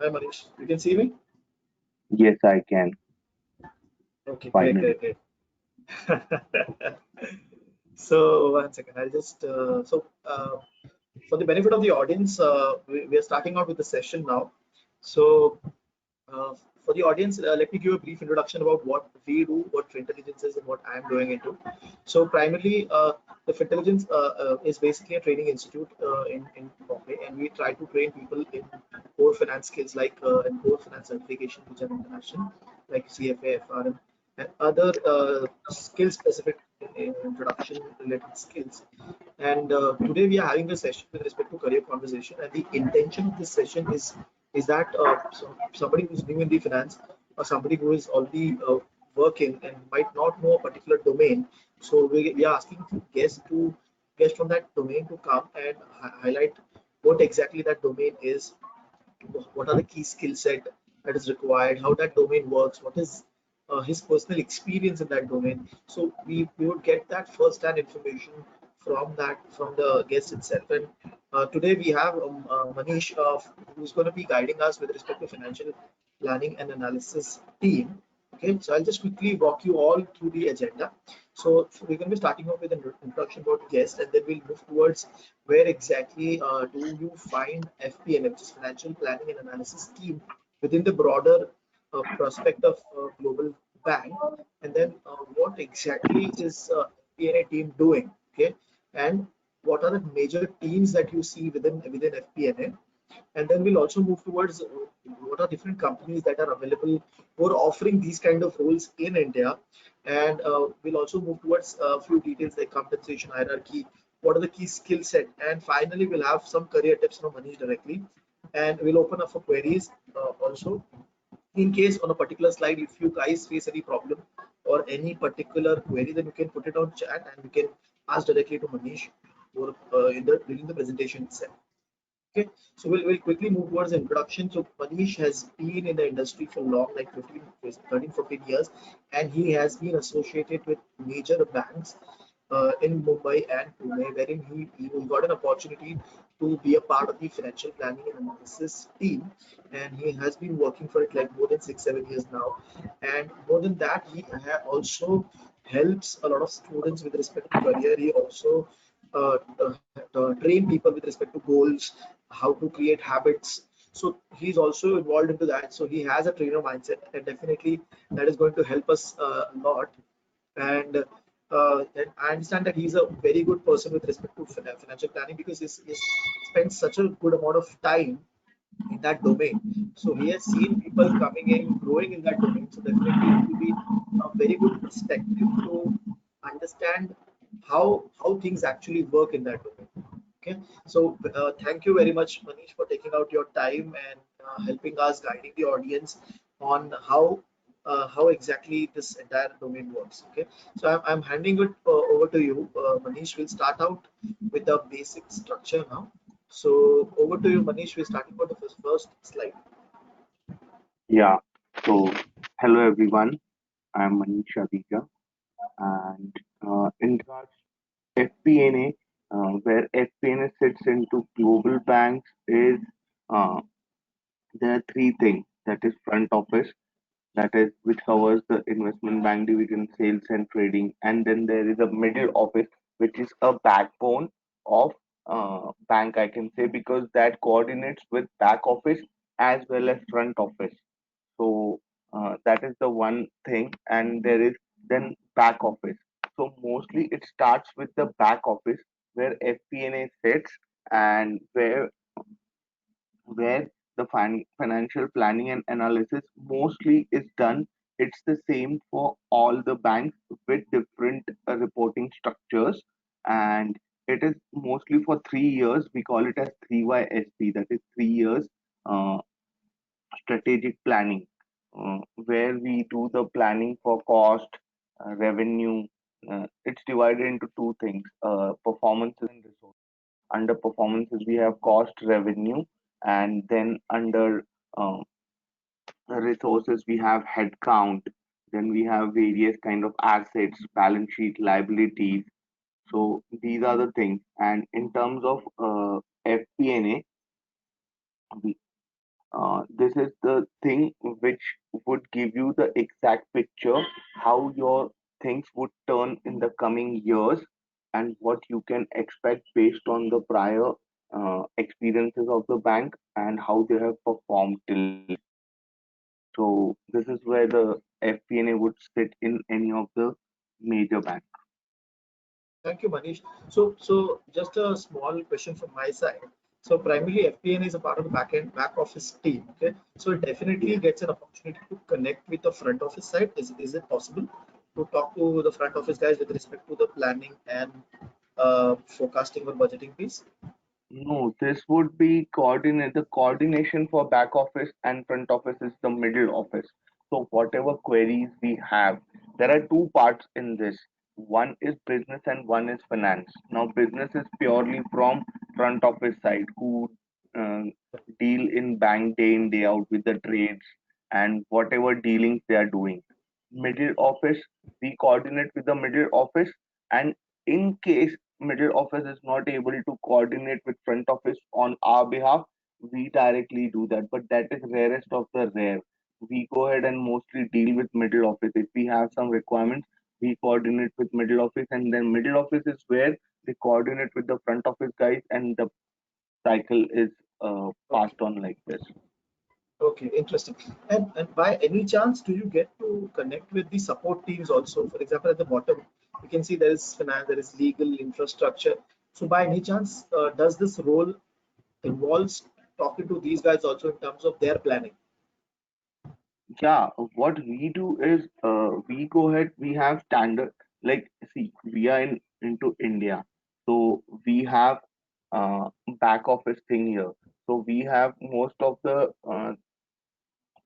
Hi, Manish. You can see me? Yes, I can. Okay, great, Finally. great, great. So, one second. I'll just for the benefit of the audience, we are starting out with the session now. So, uh, for the audience, let me give a brief introduction about what we do, what Fintelligence is, and what I am going into. So, primarily, the Fintelligence is basically a training institute in Bombay, and we try to train people in core finance skills like and core finance certification, which are international, like CFA, FRM, and other skill-specific introduction related skills. And today we are having a session with respect to career conversation, and the intention of this session is that somebody who's new in the finance or somebody who is already working and might not know a particular domain. So we are asking guests from that domain to come and highlight what exactly that domain is, what are the key skill set that is required, how that domain works, what is his personal experience in that domain. So we would get that first-hand information from the guest itself. And today we have Manish, who's going to be guiding us with respect to financial planning and analysis team. Okay, so I'll just quickly walk you all through the agenda. So we're going to be starting off with an introduction about guest, and then we'll move towards where exactly do you find FP&A, which is Financial Planning and Analysis team, within the broader prospect of global bank, and then what exactly is FP&A team doing? Okay, and what are the major teams that you see within FP&A? And then we'll also move towards what are different companies that are available who are offering these kind of roles in India. And we'll also move towards a few details like compensation hierarchy, what are the key skill set, and finally we'll have some career tips from Manish directly, and we'll open up for queries also. In case on a particular slide, if you guys face any problem or any particular query, then you can put it on chat and we can ask directly to Manish or during the presentation itself. Okay, so we'll quickly move towards the introduction. So Manish has been in the industry for long, like 15, 13, 14 years, and he has been associated with major banks in Mumbai and Pune, wherein he got an opportunity to be a part of the financial planning and analysis team, and he has been working for it like more than 6, 7 years now. And more than that, he also helps a lot of students with respect to career. He also train people with respect to goals, how to create habits. So he's also involved into that. So he has a trainer mindset, and definitely that is going to help us a lot. And I understand that he's a very good person with respect to financial planning because he's spent such a good amount of time in that domain. So he has seen people coming in, growing in that domain. So definitely it will be a very good perspective to understand how things actually work in that domain. Okay, so thank you very much, Manish, for taking out your time and helping us, guiding the audience on how exactly this entire domain works. Okay, so I'm handing it over to you, Manish. We'll start out with the basic structure now. So over to you, Manish. We're starting with the first slide. Yeah. So, hello everyone. I'm Manish Adija, and in regards to FP&A, where FP&A sits into global banks, is uh, there are three things. That is front office, that is which covers the investment bank division, sales and trading, and then there is a middle office, which is a backbone of bank, I can say, because that coordinates with back office as well as front office. So that is the one thing, and there is then back office. So mostly it starts with the back office where FP&A sits, and where the financial planning and analysis mostly is done. It's the same for all the banks with different reporting structures, and it is mostly for 3 years. We call it as 3YSP, that is 3 years uh, strategic planning, where we do the planning for cost, revenue. It's divided into two things: performances and resources. Under performances, we have cost, revenue, and then under uh, resources, we have headcount. Then we have various kind of assets, balance sheet, liabilities. So these are the things. And in terms of FP&A, This is the thing which would give you the exact picture how your things would turn in the coming years and what you can expect based on the prior experiences of the bank and how they have performed till date. So this is where the FP&A would sit in any of the major banks. Thank you, Manish. So just a small question from my side. So primarily FPN is a part of the back office team. Okay, so it definitely gets an opportunity to connect with the front office side. Is it possible to talk to the front office guys with respect to the planning and forecasting or budgeting piece? No, this would be coordinate. The coordination for back office and front office is the middle office. So whatever queries we have, there are two parts in this. One is business and one is finance. Now business is purely from front office side who uh, deal in bank day in day out with the trades and whatever dealings they are doing. Middle office, we coordinate with the middle office, and in case middle office is not able to coordinate with front office on our behalf, we directly do that. But that is rarest of the rare. We go ahead and mostly deal with middle office. If we have some requirements, we coordinate with middle office, and then middle office is where we coordinate with the front office guys, and the cycle is Okay. passed on like this. Okay, interesting. And by any chance, do you get to connect with the support teams also? For example, at the bottom, you can see there is finance, there is legal, infrastructure. So by any chance, does this role involves talking to these guys also in terms of their planning? Yeah, what we do is we go ahead, we have standard, like, see, we are into India, so we have back office thing here. So we have most of the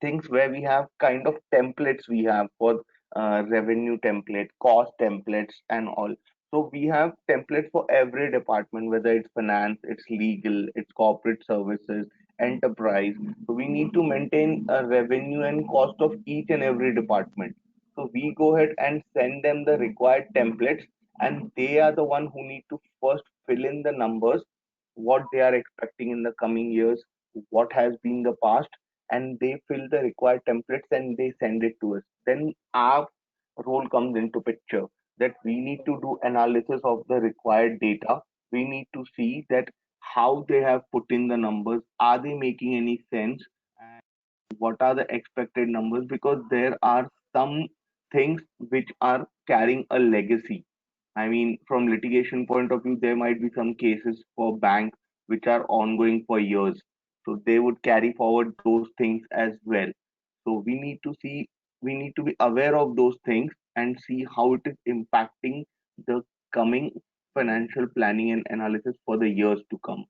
things where we have kind of templates we have for revenue template, cost templates, and all. So we have templates for every department, whether it's finance, it's legal, it's corporate services, enterprise. So we need to maintain a revenue and cost of each and every department. So we go ahead and send them the required templates, and they are the one who need to first fill in the numbers, what they are expecting in the coming years, what has been the past, and they fill the required templates and they send it to us. Then our role comes into picture that we need to do analysis of the required data. We need to see that how they have put in the numbers, are they making any sense, and what are the expected numbers, because there are some things which are carrying a legacy. I mean, from litigation point of view, there might be some cases for banks which are ongoing for years. So they would carry forward those things as well. So we need to be aware of those things and see how it is impacting the coming financial planning and analysis for the years to come.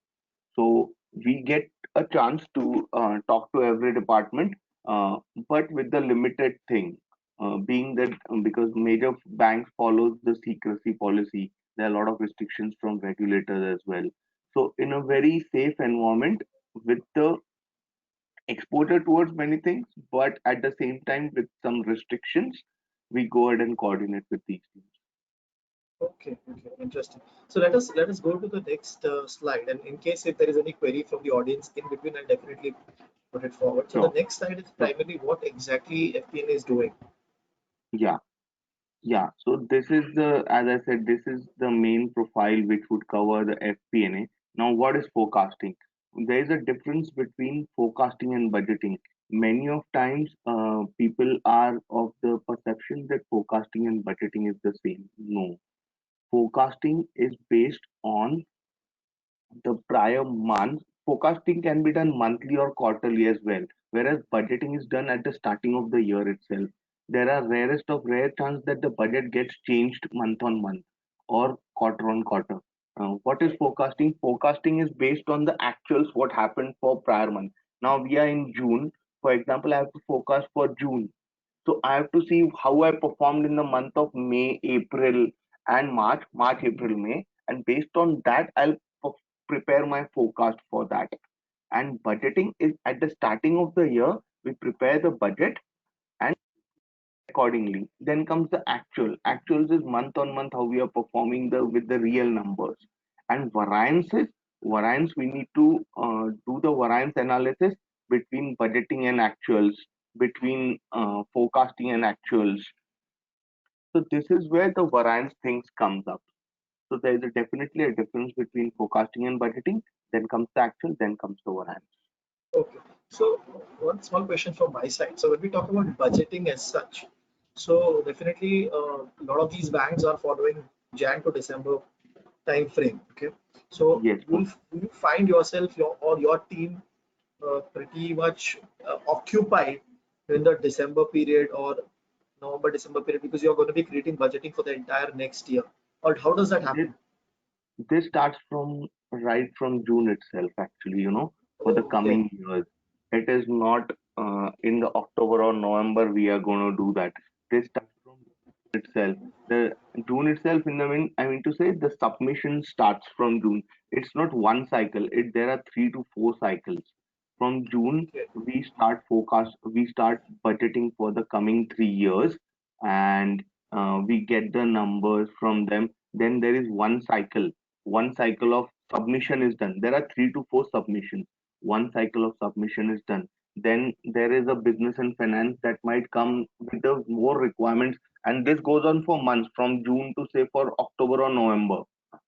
So we get a chance to talk to every department, but with the limited thing, being that because major banks follows the secrecy policy, there are a lot of restrictions from regulators as well. So in a very safe environment with the exposure towards many things, but at the same time with some restrictions, we go ahead and coordinate with these teams. Okay, okay, interesting. So let us go to the next slide. And in case if there is any query from the audience in between, I'll definitely put it forward. So the Sure. next slide is So primarily what exactly FPN is doing. yeah. Yeah, so this is the, as I said, this is the main profile which would cover the FP&A. Now, what is forecasting? There is a difference between forecasting and budgeting. Many of times, people are of the perception that forecasting and budgeting is the same. No, forecasting is based on the prior month. Forecasting can be done monthly or quarterly as well, whereas budgeting is done at the starting of the year itself. There are rarest of rare chance that the budget gets changed month on month or quarter on quarter. What is forecasting? Forecasting is based on the actuals what happened for prior month. Now we are in June. For example, I have to forecast for June. So I have to see how I performed in the month of May, April, and March, April, May, and based on that, I'll prepare my forecast for that. And budgeting is at the starting of the year, we prepare the budget and accordingly. Then comes the actual. Actuals is month on month how we are performing the with the real numbers. And variance we need to do the variance analysis between budgeting and actuals, between forecasting and actuals. So this is where the variance things comes up. So there is definitely a difference between forecasting and budgeting. Then comes the actual, then comes the variance. Okay. So one small question from my side. So when we talk about budgeting as such, so definitely a lot of these banks are following Jan to December time frame. Okay. So Yes, you find yourself your team pretty much occupied in the December period or November December period because you're going to be creating budgeting for the entire next year. Or how does that this, happen? this starts from right from June itself, actually, for the Okay. coming years. It is not in the October or November we are going to do that. This starts from itself. The June itself, I mean to say, the submission starts from June. It's not one cycle. There are 3 to 4 cycles. From June, Okay. we start budgeting for the coming 3 years, and we get the numbers from them. Then there is one cycle of submission is done. There are 3 to 4 submissions. One cycle of submission is done. Then there is a business and finance that might come with the more requirements, and this goes on for months from June to say for October or November.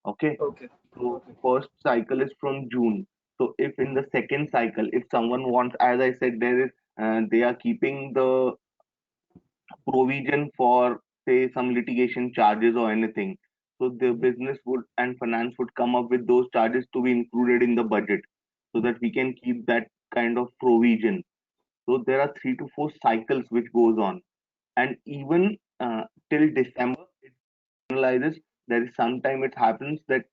Okay, Okay. so Okay. first cycle is from June. So if in the second cycle, if someone wants, as I said, they are keeping the provision for say some litigation charges or anything. So the Mhm. business would and finance would come up with those charges to be included in the budget, so that we can keep that kind of provision. So there are 3 to 4 cycles which goes on, and even till December it finalizes. There is sometime it happens that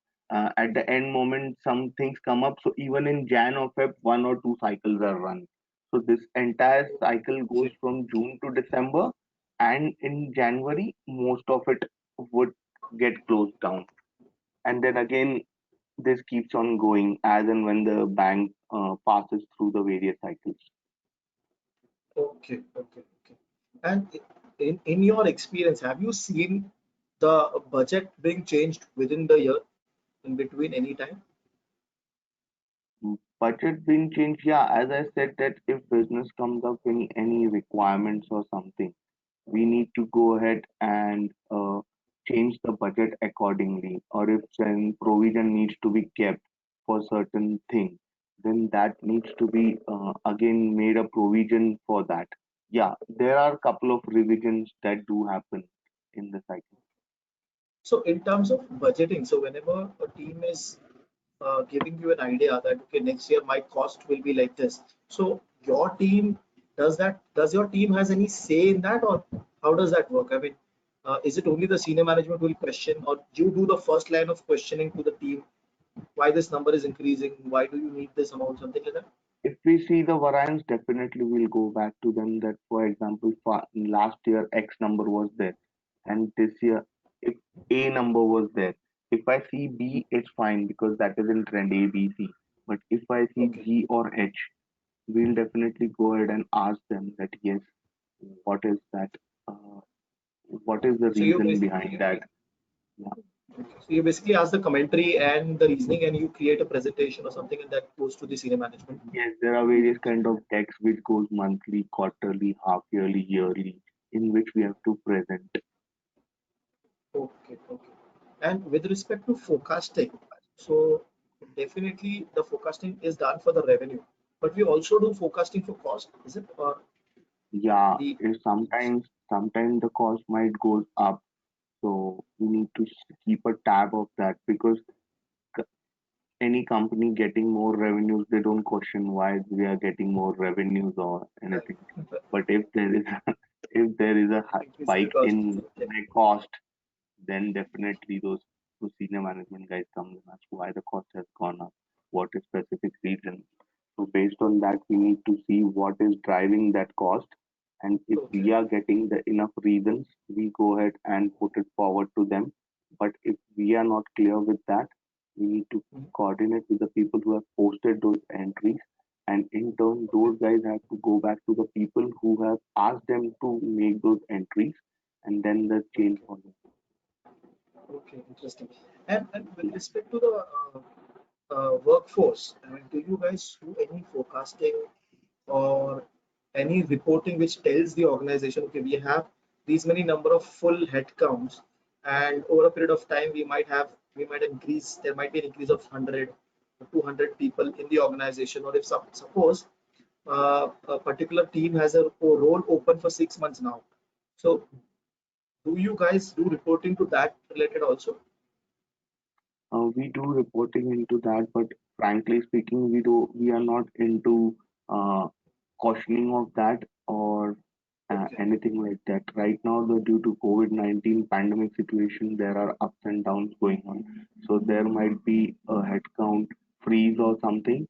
at the end moment some things come up. So even in Jan or Feb, 1 or 2 cycles are run. So this entire cycle goes Okay. from June to December, and in January most of it would get closed down. And then again this keeps on going as and when the bank passes through the various cycles. Okay. Okay. Okay. And in your experience, have you seen the budget being changed within the year in between any time? Budget being changed, yeah, as I said that if business comes up in any requirements or something, we need to go ahead and change the budget accordingly. Or if then provision needs to be kept for certain thing, then that needs to be again made a provision for that. Yeah, there are a couple of revisions that do happen in the cycle. So in terms of budgeting, so whenever a team is giving you an idea that okay, next year my cost will be like this. So your team does your team has any say in that, or how does that work? I mean, is it only the senior management will question, or you do the first line of questioning to the team why this number is increasing, why do you need this amount, something like that? If we see the variance, definitely we'll go back to them that, for example, last year X number was there, and this year if A number was there. If I see B, it's fine because that is in trend A, B, C. But if I see Okay. G or H, we'll definitely go ahead and ask them that yes, what is that? Uh, what is the So you reason behind basically that? Yeah. so you basically ask the commentary and the reasoning, and you create a presentation or something, and that goes to the senior management. Yes, there are various kind of decks which goes monthly, quarterly, half yearly, yearly, in which we have to present. Okay, okay. And with respect to forecasting, so definitely the forecasting is done for the revenue, but we also do forecasting for cost, is it? Or Yeah, the if sometimes the cost might go up, so we need to keep a tab of that because c- any company getting more revenues, they don't question why we are getting more revenues or right, anything. But if there is if there is a increase in the spike cost? in Okay, my cost, then definitely those senior management guys come and ask why the cost has gone up, what is specific reason. So based on that, we need to see what is driving that cost, and if okay, we are getting the enough reasons, we go ahead and put it forward to them. But if we are not clear with that, we need to mhm, coordinate with the people who have posted those entries, and in turn, okay, those guys have to go back to the people who have asked them to make those entries, and then the chain okay, follows. okay, interesting. And with respect to the workforce, I mean, do you guys do any forecasting or any reporting which tells the organization, okay, we have these many number of full headcounts, and over a period of time we might increase, there might be an increase of 100 or 200 people in the organization, or if suppose a particular team has a role open for 6 months now. So do you guys do reporting to that related also? We do reporting into that, but frankly speaking, we are not into cautioning of that or Okay. anything like that. Right now, due to COVID-19 pandemic situation, there are ups and downs going on. So there might be a headcount freeze or something.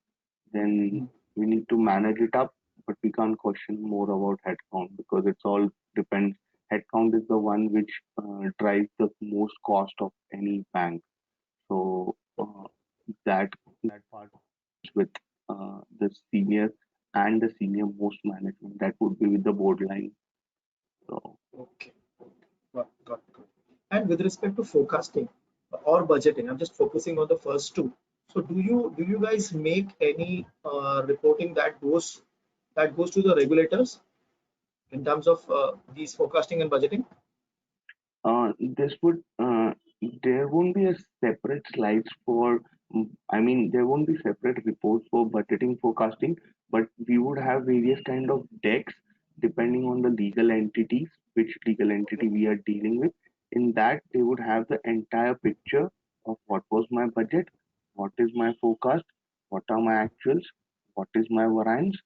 Then we need to manage it up, but we can't question more about headcount because it's all depends. Headcount is the one which drives the most cost of any bank. So that that part is with the senior and the senior most management. That would be with the board line. So Okay. Got. And with respect to forecasting or budgeting, I'm just focusing on the first two. So do you guys make any reporting that goes to the regulators in terms of these forecasting and budgeting? this would there won't be a separate slides for I mean there won't be separate reports for budgeting forecasting, but we would have various kind of decks depending on the legal entities, which legal Okay. entity we are dealing with. In that they would have the entire picture of what was my budget, what is my forecast, what are my actuals, what is my variance,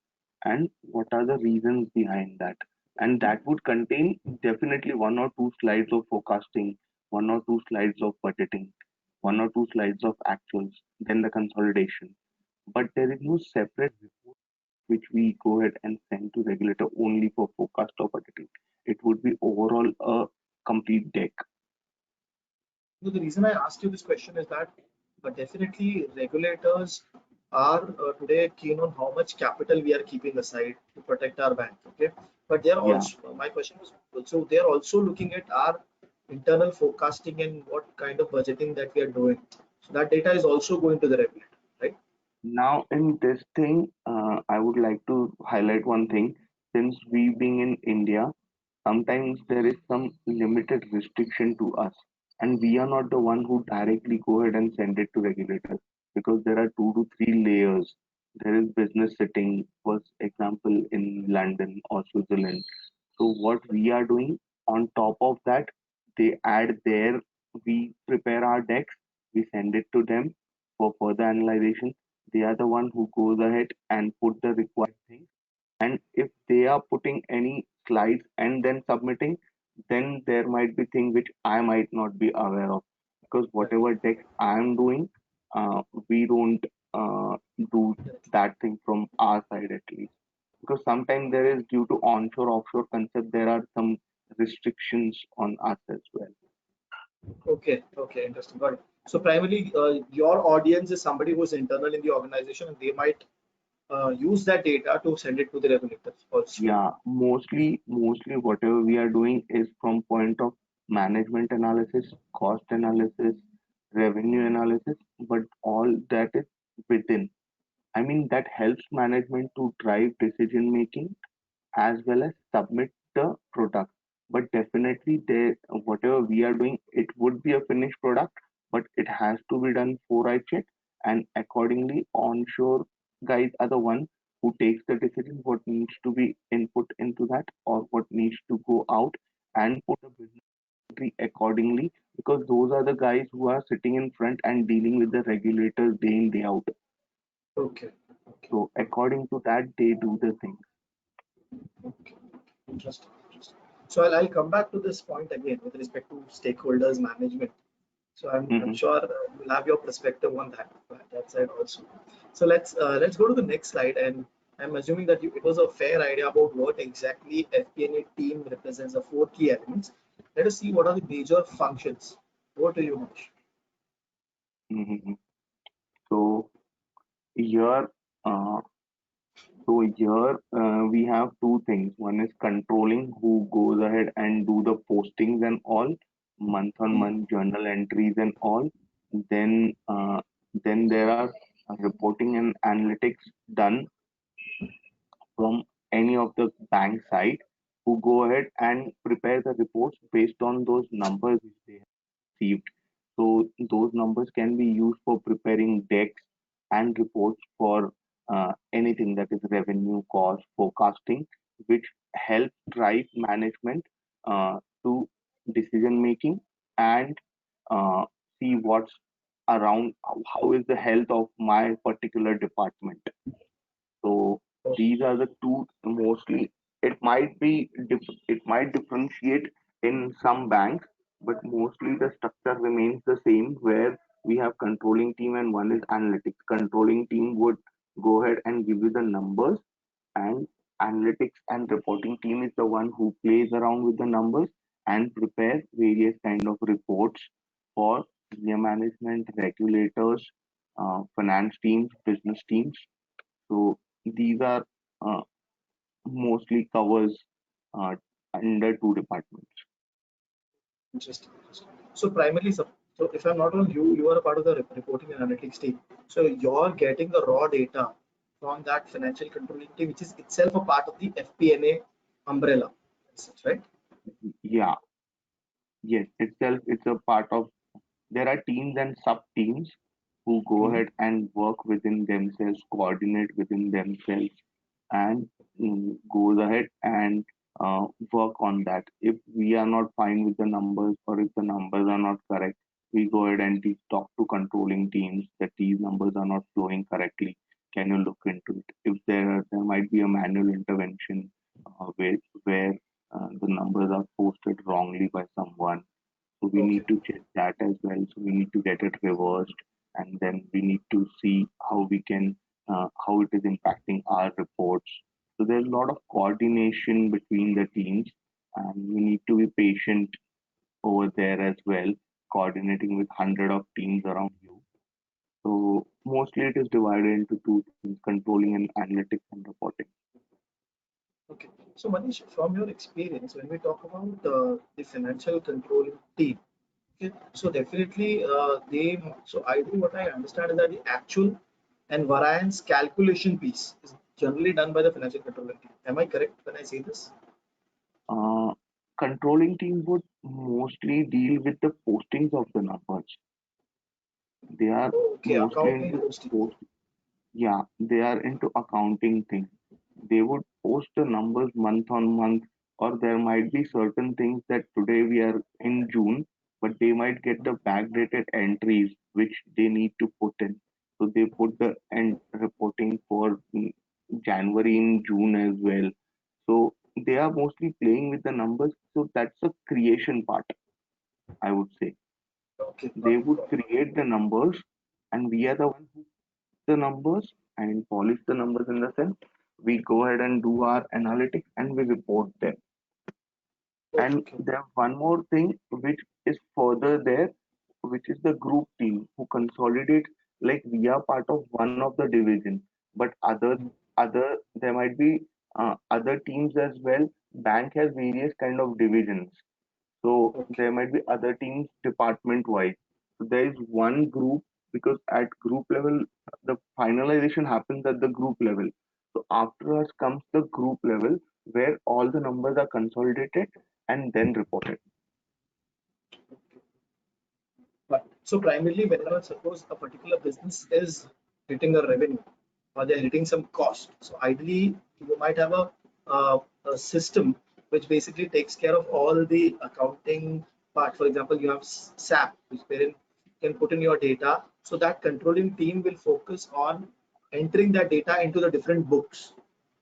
and what are the reasons behind that. And that would contain definitely one or two slides of forecasting, one or two slides of budgeting, one or two slides of actuals, then the consolidation. But there is no separate report which we go ahead and send to regulator only for forecast or budgeting. It would be overall a complete deck. So the reason I asked you this question is that, but definitely regulators are today keen on how much capital we are keeping aside to protect our bank. Okay, but they're Yeah. also, my question was also, they're also looking at our internal forecasting and what kind of budgeting that we are doing. So that data is also going to the regulator, right? Now, in this thing, I would like to highlight one thing. Since we being in India, sometimes there is some limited restriction to us, and we are not the one who directly go ahead and send it to regulators because there are 2 to 3 layers. There is business sitting, for example, in London or Switzerland. So what we are doing on top of that, they add their, we prepare our decks, we send it to them for further analyzation. They are the one who goes ahead and put the required things. And if they are putting any slides and then submitting, then there might be things which I might not be aware of because Correct. whatever decks I am doing, we don't do Directly. that thing from our side at least because sometimes there is due to onshore offshore concept there are some restrictions on us as well. Okay, interesting. Got it. So primarily, your audience is somebody who's internal in the organization, and they might use that data to send it to the regulators also. Yeah, mostly whatever we are doing is from point of management analysis, cost analysis, revenue analysis, but all that is within. I mean that helps management to drive decision making as well as submit the product. But definitely, there whatever we are doing, it would be a finished product, but it has to be done for I check, and accordingly, onshore guys are the one who takes the decision what needs to be input into that or what needs to go out and put a business entry accordingly because those are the guys who are sitting in front and dealing with the regulators day in day out. Okay, okay, So according to that, they do the thing. okay. Interesting, interesting. So I'll come back to this point again with respect to stakeholders management. So I'm Hmm. sure you'll have your perspective on that side also. So let's go to the next slide, and I'm assuming that it was a fair idea about what exactly FP&A team represents, the four key elements. Let us see what are the major functions. What do you, Manish? Hmm. So here, uh, we have two things. One is controlling who goes ahead and do the postings and all, month on month journal entries and all. Then then there are reporting and analytics done from any of the bank side who go ahead and prepare the reports based on those numbers which they have received. So those numbers can be used for preparing decks and reports for anything that is revenue, cost, forecasting, which help drive management to decision making and uh, see what's around, how is the health of my particular department. So these are the two mostly. It might differentiate in some banks, but mostly the structure remains the same where we have controlling team and one is analytics. Controlling team would go ahead and give you the numbers, and analytics and reporting team is the one who plays around with the numbers and prepare various kind of reports for senior management, regulators, finance teams, business teams. So these are uh, mostly covers uh, under two departments. Interesting. So primarily, so if I'm not wrong, you are a part of the reporting and analytics team. So you're getting the raw data from that financial controlling team, which is itself a part of the FP&A umbrella, right? Yeah, yes, itself it's a part of. There are teams and sub teams who go Mhm. ahead and work within themselves, coordinate within themselves, and goes ahead and work on that. If we are not fine with the numbers or if the numbers are not correct, we go ahead and talk to controlling teams that these numbers are not flowing correctly. Can you look into it? If there might be a manual intervention where the numbers are posted wrongly by someone, so we Okay. need to check that as well. So we need to get it reversed, and then we need to see how we can how it is impacting our reports. So there's a lot of coordination between the teams, and we need to be patient over there as well, coordinating with hundred of teams around you. So mostly it is divided into two things: controlling and analytics and reporting. Okay. So Manish, from your experience, when we talk about the financial controlling team, okay, so definitely so I do what I understand is that the actual and variance calculation piece is generally done by the financial controlling team. Am I correct when I say this? Uh, Controlling team would mostly deal with the postings of the numbers. They are Oh, okay, mostly accounting into posting. post. Yeah, they are into accounting things. They would post the numbers month on month, or there might be certain things that today we are in June, but they might get the backdated entries which they need to put in. So they put the end reporting for January in June as well. So they are mostly playing with the numbers. So that's a creation part, I would say. Okay, got They it, would got it. create the numbers, and we are the one who the numbers and polish the numbers in the sense we go ahead and do our analytics and we report them. And Okay. there's one more thing which is further there, which is the group team who consolidates, like we are part of one of the division, but other there might be other teams as well. Bank has various kind of divisions, so Okay. there might be other teams department wise. So there is one group, because at group level, the finalization happens at the group level. So after us comes the group level where all the numbers are consolidated and then reported. But so primarily, whenever suppose a particular business is hitting a revenue or they're hitting some cost, so ideally you might have a system which basically takes care of all the accounting part. For example, you have SAP, which wherein you can put in your data, so that controlling team will focus on entering that data into the different books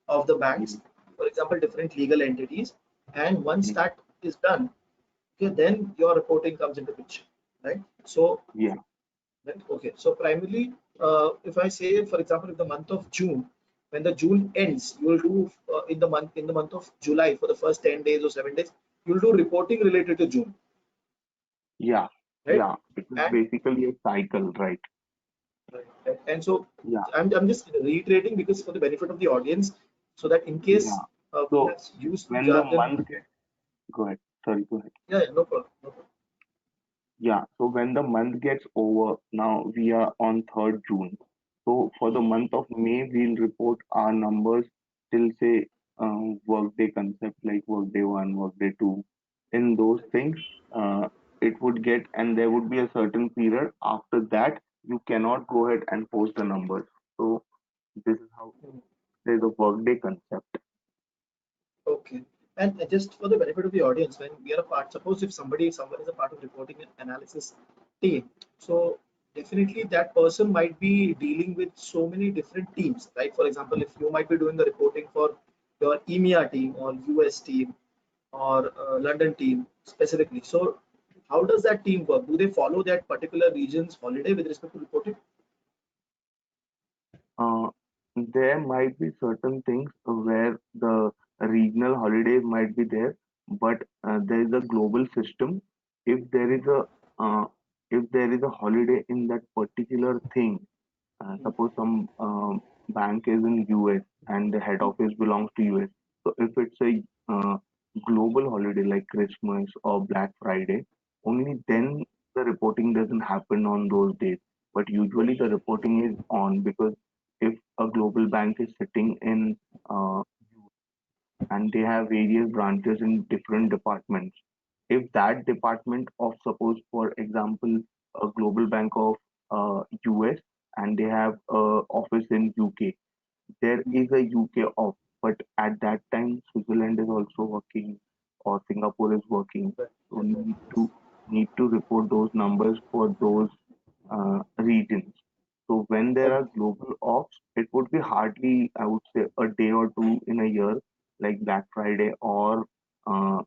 of the banks, Mhm. for example, different legal entities. And once Mhm. that is done, okay, then your reporting comes into picture, right? So Yeah, right, okay, so primarily, if I say, for example, if the month of June, when the June ends, you will do in the month of July for the first 10 days or 7 days, you'll do reporting related to June, yeah, right? yeah. It is And basically a cycle, right? and so Yeah, I'm just reiterating because for the benefit of the audience, so that in case yeah. we So have used some when the jargon, month gets, go ahead. Sorry, go ahead. yeah, yeah, no problem, no problem. Yeah, so when the month gets over, now we are on 3rd June. So for the Mhm. month of May, we'll report our numbers till say workday concept like workday 1, workday 2. In those things, it would get, and there would be a certain period after that you cannot go ahead and post the numbers. So this is how there's a workday concept. Okay. And just for the benefit of the audience, when we are a part, suppose if someone is a part of reporting and analysis team, so definitely that person might be dealing with so many different teams, right? For example, if you might be doing the reporting for your EMEA team or US team or London team specifically. So how does that team work? Do they follow that particular region's holiday with respect to reporting? Uh, there might be certain things where the regional holidays might be there, but there is a global system. If there is a uh, if there is a holiday in that particular thing, suppose some bank is in US and the head office belongs to US. So if it's a global holiday like Christmas or Black Friday, only then the reporting doesn't happen on those days. But usually the reporting is on, because if a global bank is sitting in uh, and they have various branches in different departments. If that department of, suppose for example, a global bank of US, and they have a office in UK, there is a UK off, but at that time Switzerland is also working or Singapore is working. Right, So right, right. Yes. need to report those numbers for those regions. So when there are Okay. global offs, it would be hardly, I would say, a day or two in a year, like Black Friday or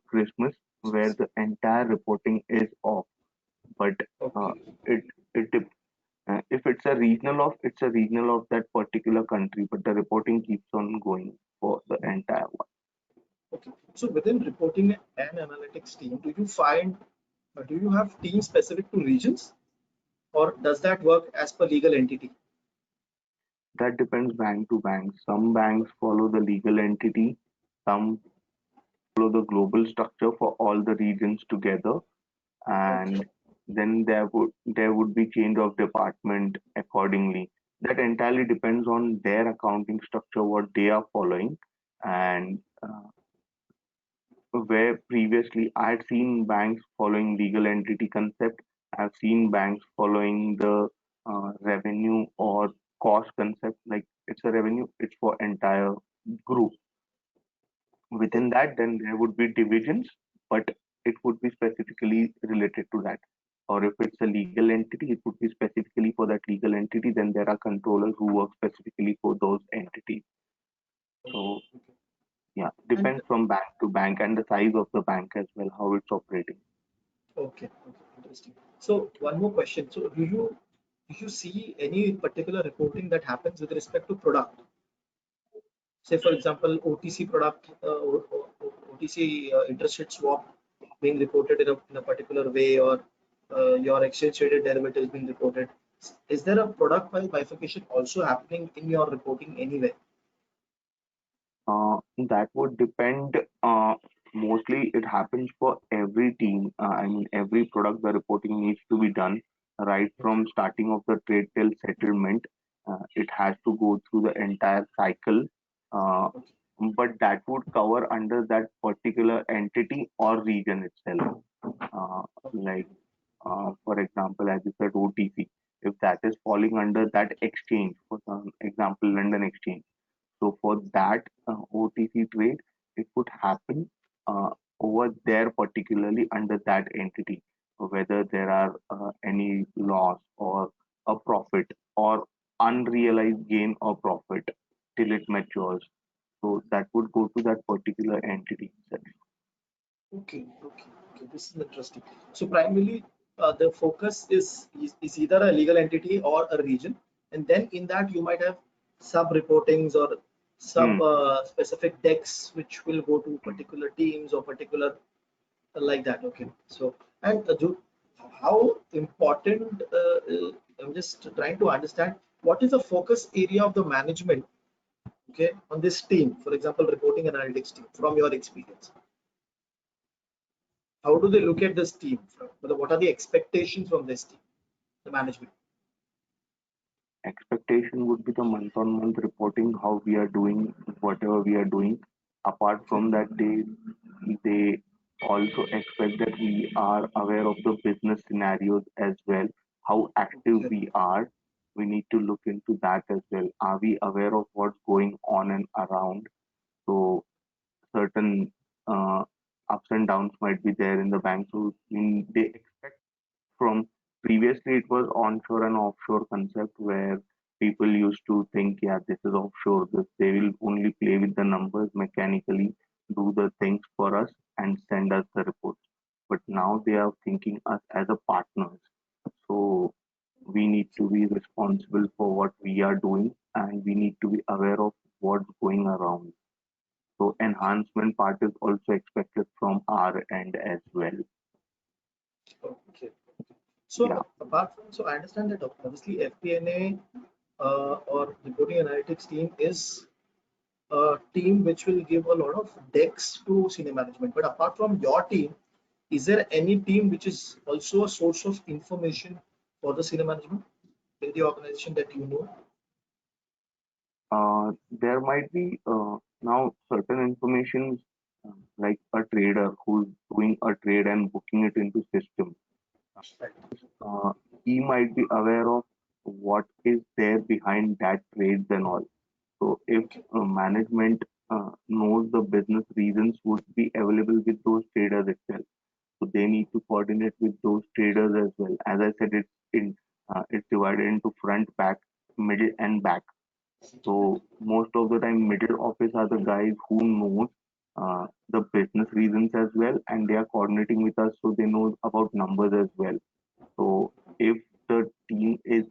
Christmas, where the entire reporting is off. But uh, Okay. it it dep- if it's a regional off, it's a regional of that particular country, but the reporting keeps on going for the entire one. Okay. So within reporting and analytics team, do you have teams specific to regions, or does that work as per legal entity? That depends bank to bank. Some banks follow the legal entity, some follow the global structure for all the regions together, Okay. and then there would be change of department accordingly. That entirely depends on their accounting structure, what they are following, and where previously I had seen banks following legal entity concept. I've seen banks following the revenue or cost concept, like it's a revenue, it's for entire group. Within Okay. that, then there would be divisions, but it would be specifically related to that. Or if it's a legal entity, it would be specifically for that legal entity. Then there are controllers who work specifically for those entities. Okay. So Okay. yeah, And depends from bank to bank and the size of the bank as well, how it's operating. okay. Okay. Interesting. So one more question. So do you see any particular reporting that happens with respect to product? Say for example, OTC product, OTC interest rate swap being reported in a particular way, or your exchange traded derivatives being reported. Is there a product wise bifurcation also happening in your reporting anyway? That would depend. Mostly, it happens for every team. I mean, every product the reporting needs to be done right Okay. from starting of the trade till settlement. It has to go through the entire cycle. Uh, Okay. but that would cover under that particular entity or region itself. Uh, like, for example, as you said, OTC. If that is falling under that exchange, for some example, London Exchange, so for that OTC trade, it would happen over there, particularly under that entity, whether there are any loss or a profit or unrealized gain or profit till it matures. So that would go to that particular entity itself. Okay, okay, okay. This is interesting. So primarily, the focus is either a legal entity or a region, and then in that you might have sub reportings or sub Hmm. specific decks which will go to particular teams or particular like that. Okay. So and how important? I'm just trying to understand what is the focus area of the management. Okay, on this team, for example, reporting analytics team, from your experience. How do they look at this team? What are the expectations from this team, the management? expectation would be the month-on-month reporting, how we are doing, whatever we are doing. Apart Okay. from that, they also expect that we are aware of the business scenarios as well, how active Okay. we are. We need to look into that as well. Are we aware of what's going on and around? So certain uh, ups and downs might be there in the bank. So they expect from previously it was onshore and offshore concept where people used to think, yeah, this is offshore. This they will only play with the numbers mechanically, do the things for us and send us the reports. But now they are thinking us as a partners. So we need to be responsible for what we are doing and we need to be aware of what's going around. So enhancement part is also expected from our end as well. Okay. Yeah. So apart from, so I understand that obviously FP&A or reporting analytics team is a team which will give a lot of decks to senior management. But apart from your team, is there any team which is also a source of information for the senior management in the organization that you know? There might be now certain information like a trader who's doing a trade and booking it into system. Right. Uh, he might be aware of what is there behind that trades and all. So if Okay. management knows the business reasons would be available with those traders itself. So they need to coordinate with those traders as well. As I said, it's divided into front, back, middle, and back. So most of the time, middle office are the guys who knows the business reasons as well, and they are coordinating with us, so they know about numbers as well. So if the if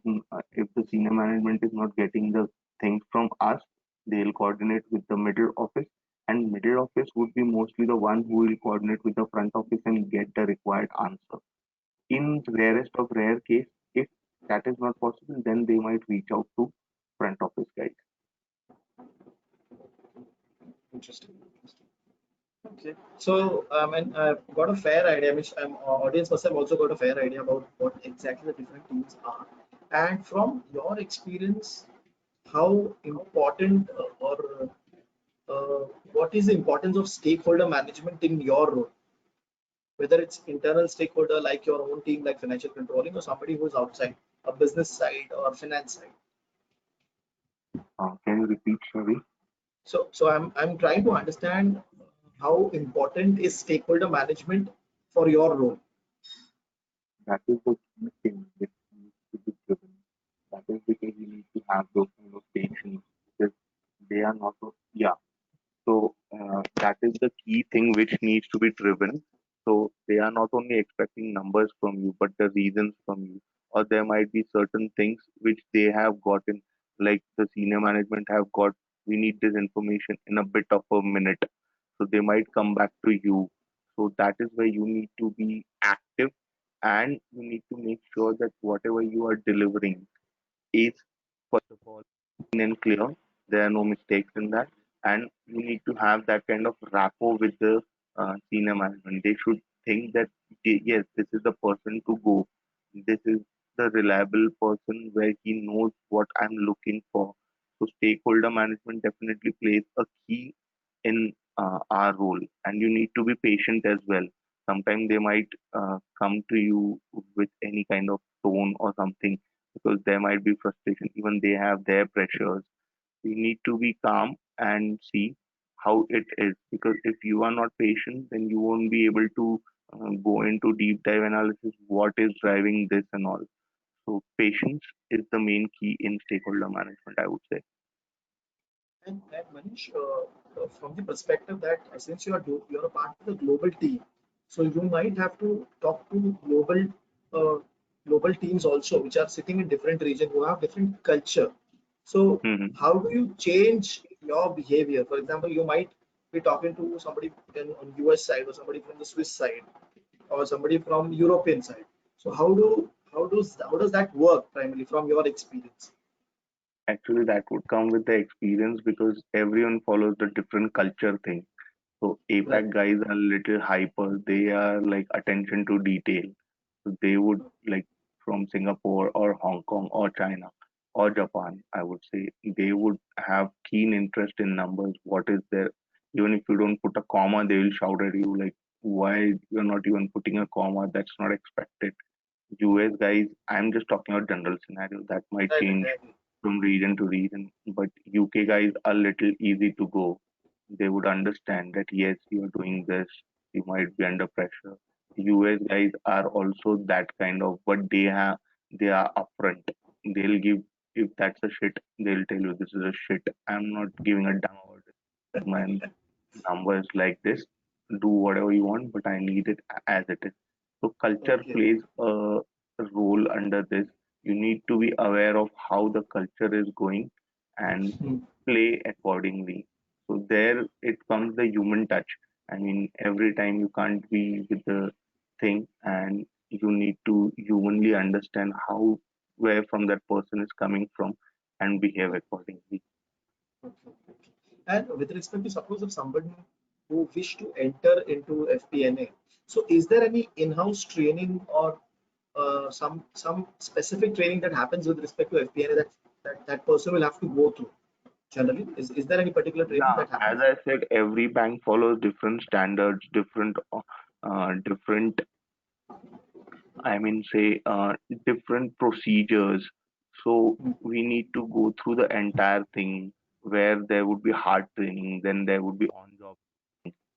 the senior management is not getting the things from us, they'll coordinate with the middle office, and middle office would be mostly the one who will coordinate with the front office and get the required answer. In rarest of rare case, if that is not possible, then they might reach out to front office guys. Interesting. Okay. So, and I've got a fair idea, which audience must have also got a fair idea about what exactly the different teams are. And from your experience, how important or what is the importance of stakeholder management in your role? Whether it's internal stakeholder like your own team, like financial controlling, or somebody who's outside, a business side or finance side. Can you repeat, Shavi? So I'm trying to understand how important is stakeholder management for your role. That is the key thing which needs to be driven. That is because you need to have those kind of patience because they are not, yeah. So that is the key thing which needs to be driven. So they are not only expecting numbers from you, but the reasons from you. Or there might be certain things which they have gotten, like the senior management have got. We need this information in a bit of a minute. So they might come back to you. So that is where you need to be active and you need to make sure that whatever you are delivering is first of all clean and clear. There are no mistakes in that, and you need to have that kind of rapport with the senior management. They should think that yes, this is the person to go. This is the reliable person where he knows what I'm looking for. So stakeholder management definitely plays a key in our role, and you need to be patient as well. Sometimes they might come to you with any kind of tone or something because there might be frustration. Even they have their pressures. You need to be calm and see how it is. Because if you are not patient, then you won't be able to go into deep dive analysis. What is driving this and all. So patience is the main key in stakeholder management, I would say. And Manish, from the perspective that since you're a part of the global team, so you might have to talk to uh, global teams also, which are sitting in different region who have different culture. So Hmm. how do you change your behavior? For example, you might be talking to somebody on US side or somebody from the Swiss side or somebody from European side. So how does that work primarily from your experience? Actually, that would come with the experience because everyone follows the different culture thing. So Right. APAC guys are little hyper. They are like attention to detail. So they would like from Singapore or Hong Kong or China. or Japan, I would say they would have keen interest in numbers. What is there? Even if you don't put a comma, they will shout at you like, why you're not even putting a comma? That's not expected. US guys, I'm just talking about general scenario that might Right, change right, from region to region, but UK guys are little easy to go. They would understand that yes, you're doing this, you might be under pressure. US guys are also that kind of, but they are upfront. They'll give, if that's a shit, they'll tell you this is a shit. I'm not giving a damn about it. My number is like this. Do whatever you want, but I need it as it is. So culture okay. plays a role under this. You need to be aware of how the culture is going and Hmm. play accordingly. So there it comes the human touch. I mean, every time you can't be with the thing, and you need to humanly understand how, where from that person is coming from, and behave accordingly. Okay, okay. And with respect to suppose if somebody who wish to enter into FP&A, so is there any in-house training or some specific training that happens with respect to FP&A that person will have to go through generally? Is there any particular training Yeah, that as happens? I said, every bank follows different standards, different, I mean, say, different procedures. So Hmm. we need to go through the entire thing where there would be hard training, then there would be on-job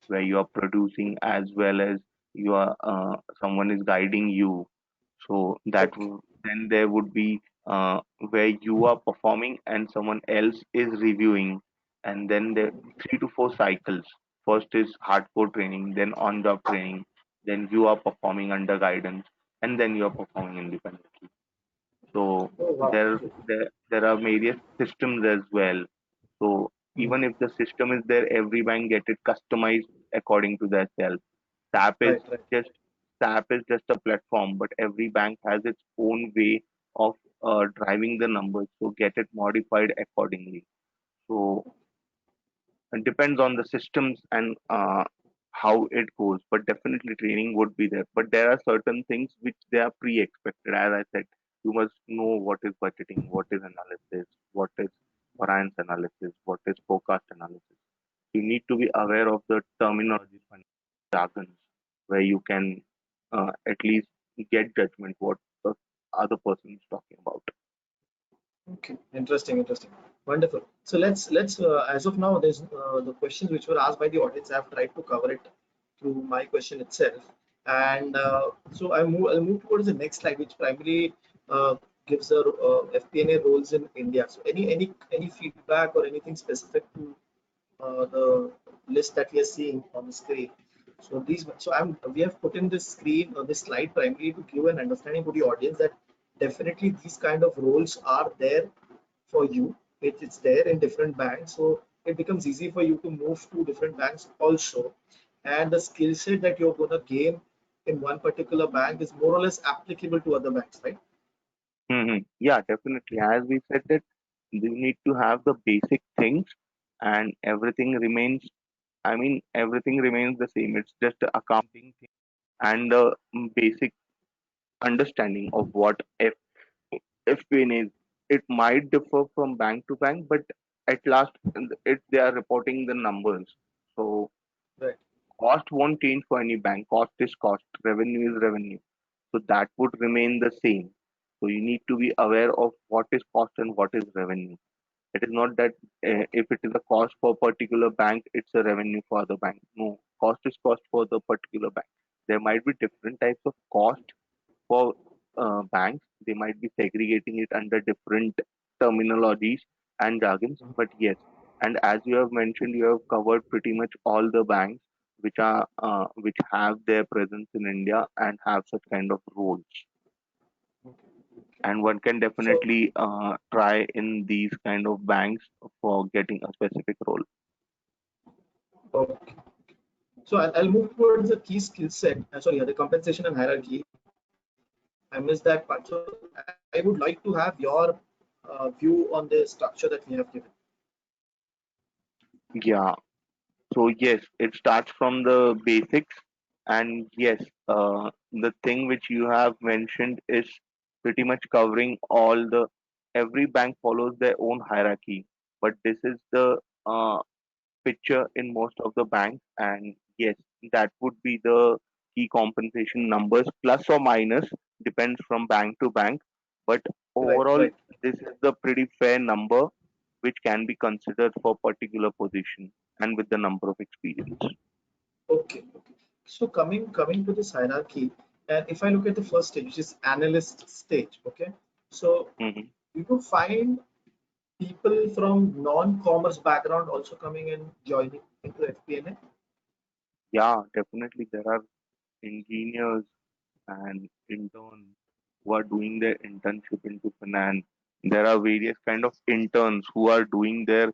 where you are producing as well as you are someone is guiding you. So Okay. then there would be where you are performing and someone else is reviewing, and then there 3 to 4 cycles. First is hardcore training, then on-job training, then you are performing under guidance, and then you are performing independently. So Oh wow. Okay. there are various systems as well. So Hmm. even if the system is there, every bank get it customized according to their self. SAP is Right. Right. just SAP is just a platform, but every bank has its own way of driving the numbers. So get it modified accordingly. So it depends on the systems and how it goes, but definitely training would be there. But there are certain things which they are pre-expected. As I said, you must know what is budgeting, what is analysis, what is variance analysis, what is forecast analysis. You need to be aware of the terminology and jargons where you can at least get judgment what the other person is talking about. Okay, interesting, interesting, wonderful. So let's as of now, there's the questions which were asked by the audience. I've tried to cover it through my question itself, and so I'll move towards the next slide, which primarily gives the FP&A roles in India. So any feedback or anything specific to the list that we are seeing on the screen. We have put in this screen or this slide primarily to give an understanding to the audience that definitely these kind of roles are there for you. It's there in different banks, so it becomes easy for you to move to different banks also. And the skill set that you're gonna gain in one particular bank is more or less applicable to other banks, right? Yeah, definitely. As we said that you need to have the basic things and everything remains, I mean, everything remains the same. It's just the accounting thing and the basic understanding of what FPN is. It might differ from bank to bank, but at last, they are reporting the numbers. So Right. cost won't change for any bank. Cost is cost, revenue is revenue. So that would remain the same. So you need to be aware of what is cost and what is revenue. It is not that if it is a cost for a particular bank, it's a revenue for other bank. No, cost is cost for the particular bank. There might be different types of cost for banks. They might be segregating it under different terminologies and jargons. But yes, and as you have mentioned, you have covered pretty much all the banks which have their presence in India and have such kind of roles. And one can So, definitely try in these kind of banks for getting a specific role. okay. So I'll move towards the key skill set. Sorry, the compensation and hierarchy. I missed that part. So I would like to have your view on the structure that we have given. Yeah. So yes, it starts from the basics, and yes, the thing which you have mentioned is pretty much covering all the every bank follows their own hierarchy, but this is the uh, picture in most of the banks. And yes, that would be the key compensation numbers, plus or minus, depends from bank to bank. But Right, overall, right. this is the pretty fair number which can be considered for particular position and with the number of experience. Okay, okay. So coming to this hierarchy, and if I look at the first stage, which is analyst stage, okay. So Mhm. you will find people from non-commerce background also coming and joining into FP&A. Yeah, definitely there are engineers and interns who are doing their internship into finance. There are various kind of interns who are doing their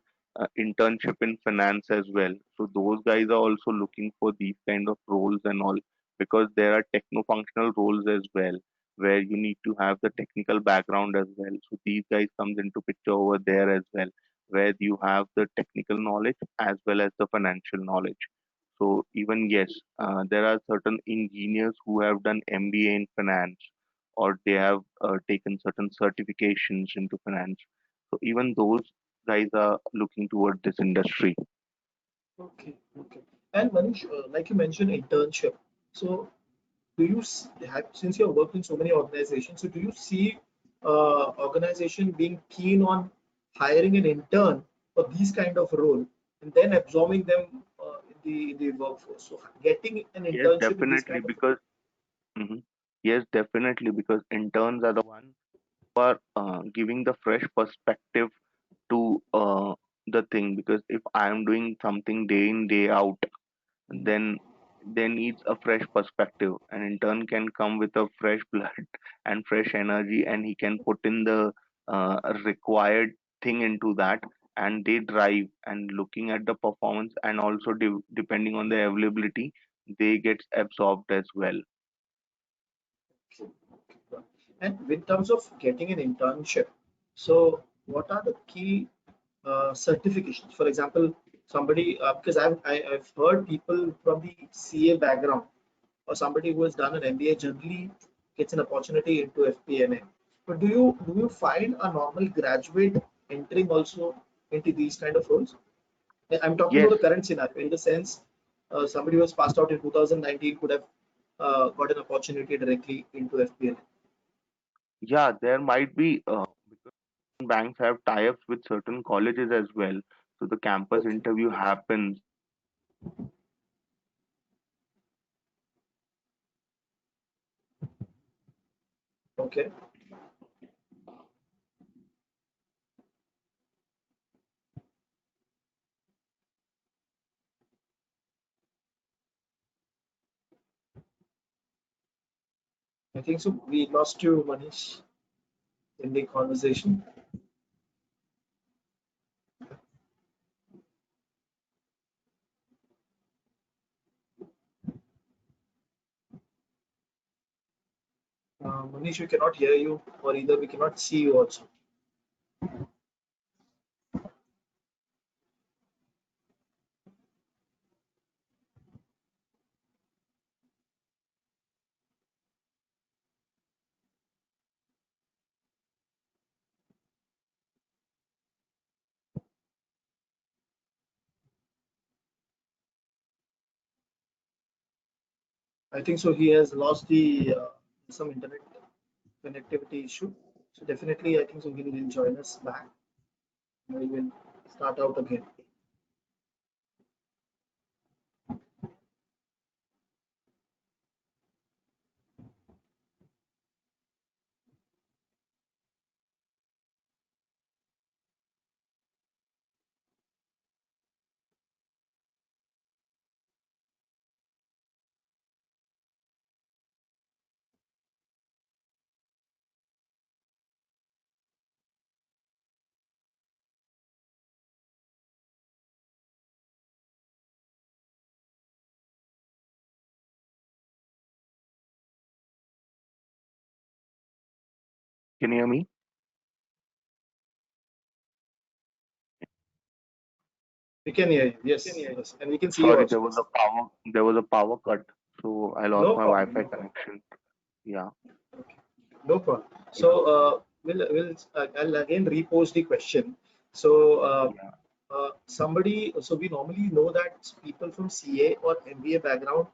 internship in finance as well. So those guys are also looking for these kind of roles and all, because there are techno-functional roles as well where you need to have the technical background as well. So these guys comes into picture over there as well, where you have the technical knowledge as well as the financial knowledge. So even yes, there are certain engineers who have done MBA in finance, or they have taken certain certifications into finance. So even those guys are looking toward this industry. Okay, okay. And Manish, like you mentioned, internship. So do you have, since you have worked in so many organizations, so do you see organization being keen on hiring an intern for these kind of role and then absorbing them in the workforce? So getting an Yes, internship in this definitely, kind of because mhm. Yes, definitely, because interns are the one who are giving the fresh perspective to the thing. Because if I am doing something day in day out, then there needs a fresh perspective. An intern can come with a fresh blood and fresh energy, and he can put in the required thing into that, and they drive, and looking at the performance, and also depending on the availability, they get absorbed as well. Okay, okay. And in terms of getting an internship, so what are the key certifications? For example, somebody because I've heard people from the CA background or somebody who has done an MBA generally gets an opportunity into FP&A. But do you find a normal graduate entering also into these kind of roles? I'm talking about Yes, the current scenario in the sense somebody who has passed out in 2019 could have got an opportunity directly into FP&A. yeah, there might be, because banks have tie-ups with certain colleges as well. So the campus Okay, interview happens. okay. I think so. We lost you, Manish, in the conversation. Manish, we cannot hear you, or either we cannot see you also. I think so. He has lost the some internet connectivity issue. So definitely, I think so. He will join us back. We will start out again. Can you hear me? We can hear you. Yes, yes, and we can see you Sorry, also. Yes. there was a power cut, so I lost No my problem. Wi-Fi No problem. connection. Yeah. Okay. No problem. So Yeah. I'll again repost the question. So Yeah. somebody, so we normally know that people from CA or MBA background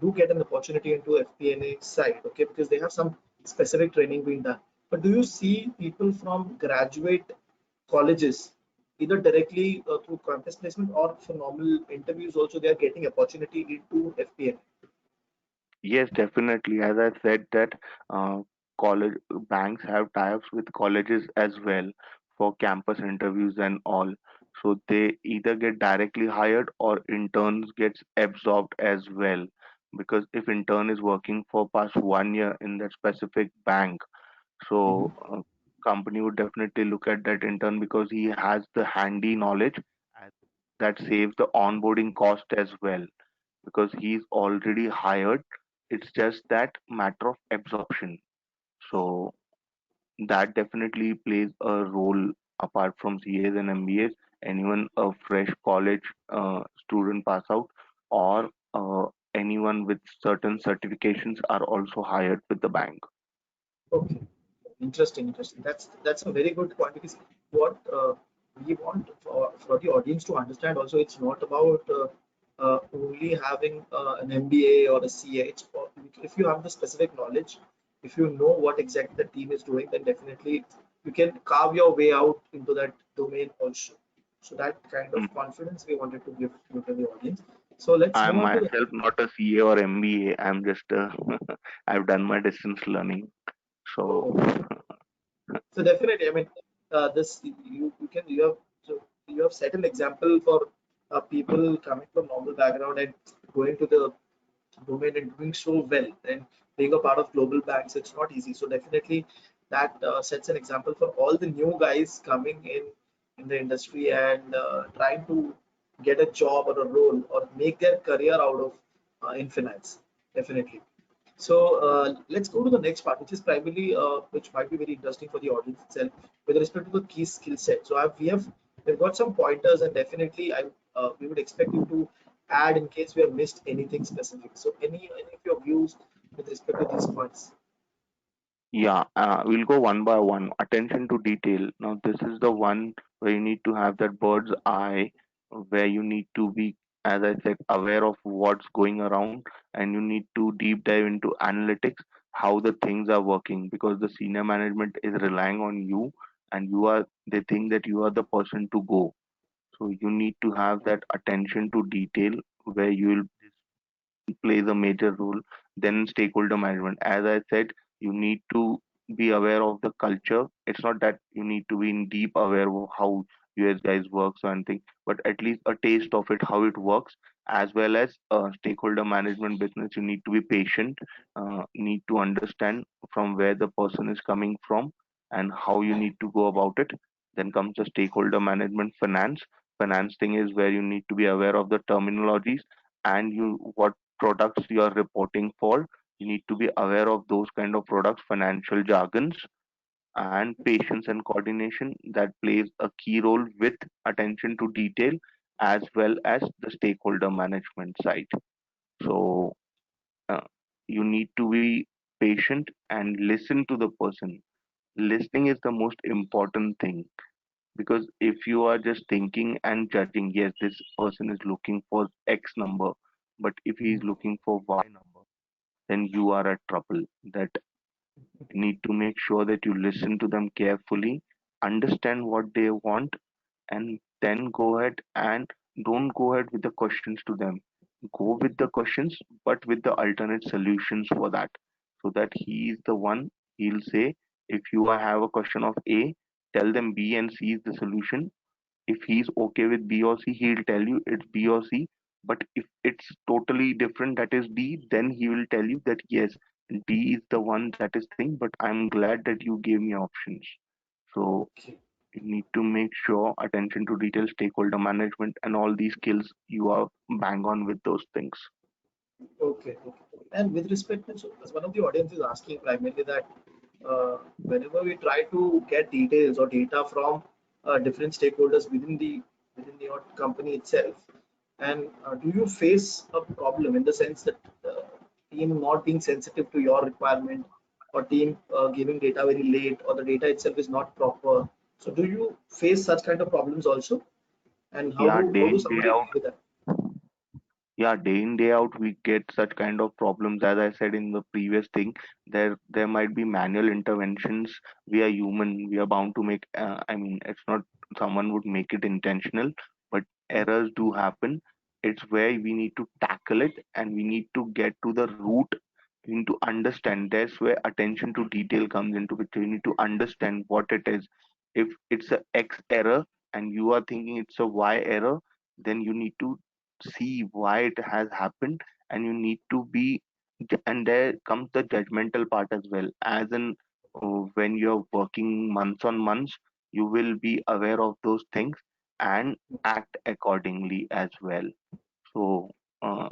do get an opportunity into FP&A side, okay, because they have some specific training being done. But do you see people from graduate colleges, either directly through campus placement or for normal interviews, also they are getting opportunity into FP&A? Yes, definitely. As I said that college banks have tie-ups with colleges as well for campus interviews and all. So they either get directly hired or interns gets absorbed as well. Because if intern is working for past 1 year in that specific bank, so company would definitely look at that intern because he has the handy knowledge and that saves the onboarding cost as well because he's already hired. It's just that matter of absorption. So that definitely plays a role apart from CAs and MBAs. Anyone a fresh college student pass out or anyone with certain certifications are also hired with the bank. Okay, interesting, interesting. That's a very good point because what we want for the audience to understand also, it's not about only having an MBA or a CA. If you have the specific knowledge, if you know what exactly the team is doing, then definitely you can carve your way out into that domain also. So that kind of Mm. confidence we wanted to give to the audience. So let's I'm move on to the myself not a CA or MBA. I'm just I've done my distance learning. So oh, so definitely, I mean, this you can you have so you have set an example for people coming from normal background and going to the domain and doing so well and being a part of global banks. It's not easy. So definitely, that sets an example for all the new guys coming in the industry and trying to get a job or a role or make their career out of in finance. Definitely. So let's go to the next part, which is primarily, which might be very interesting for the audience itself, with respect to the key skill set. So we've got some pointers, and definitely we would expect you to add in case we have missed anything specific. So any of your views with respect to these points? yeah, we'll go one by one. Attention to detail. Now, this is the one where you need to have that bird's eye, where you need to be, as I said, aware of what's going around, and you need to deep dive into analytics, how the things are working, because the senior management is relying on you, and they think that you are the person to go. So you need to have that attention to detail where you will plays a major role. Then stakeholder management. As I said, you need to be aware of the culture. It's not that you need to be in deep aware of how US guys works or anything, but at least a taste of it, how it works, as well as stakeholder management business. You need to be patient, need to understand from where the person is coming from and how you need to go about it. Then comes the stakeholder management finance. Finance thing is where you need to be aware of the terminologies and you what products you are reporting for. You need to be aware of those kind of products, financial jargons, and patience and coordination that plays a key role with attention to detail as well as the stakeholder management side. So uh, you need to be patient and listen to the person. Listening is the most important thing because if you are just thinking and judging, yes, this person is looking for X number, but if he is looking for Y number, then you are at trouble. That you need to make sure that you listen to them carefully, understand what they want, and then go ahead and don't go ahead with the questions to them. Go with the questions, but with the alternate solutions for that. So that he is the one, he'll say, if you have a question of A, tell them B and C is the solution. If he's okay with B or C, he'll tell you it's B or C. But if it's totally different, that is D, then he will tell you that yes, D is the one that is thing, but I'm glad that you gave me options. So Okay. you need to make sure attention to detail, stakeholder management, and all these skills you are bang on with those things. Okay, okay. And with respect to, so as one of the audience is asking primarily that whenever we try to get details or data from different stakeholders within your company itself, and do you face a problem in the sense that team not being sensitive to your requirement or team giving data very late, or the data itself is not proper. So do you face such kind of problems also? And Yeah, how day do in, day somebody out. deal with that? Yeah, day in, day out, we get such kind of problems. As I said in the previous thing, there might be manual interventions. We are human. We are bound to make. I mean, it's not someone would make it intentional, but errors do happen. It's where we need to tackle it, and we need to get to the root. We need to understand. That's where attention to detail comes into picture. You need to understand what it is. If it's a X error and you are thinking it's a Y error, then you need to see why it has happened, and you need to be, and there comes the judgmental part as well, as in when you're working months on months, you will be aware of those things and act accordingly as well. So uh,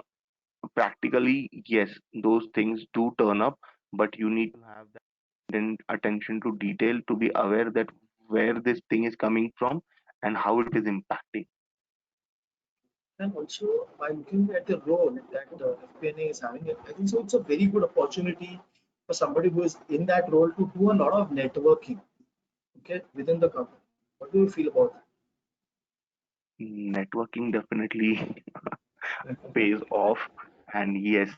practically, yes, those things do turn up, but you need to have that attention to detail to be aware that where this thing is coming from and how it is impacting. And also, by looking at the role that FP&A is having, I think so it's a very good opportunity for somebody who is in that role to do a lot of networking, okay, within the company. What do you feel about Networking definitely that? pays off. And yes,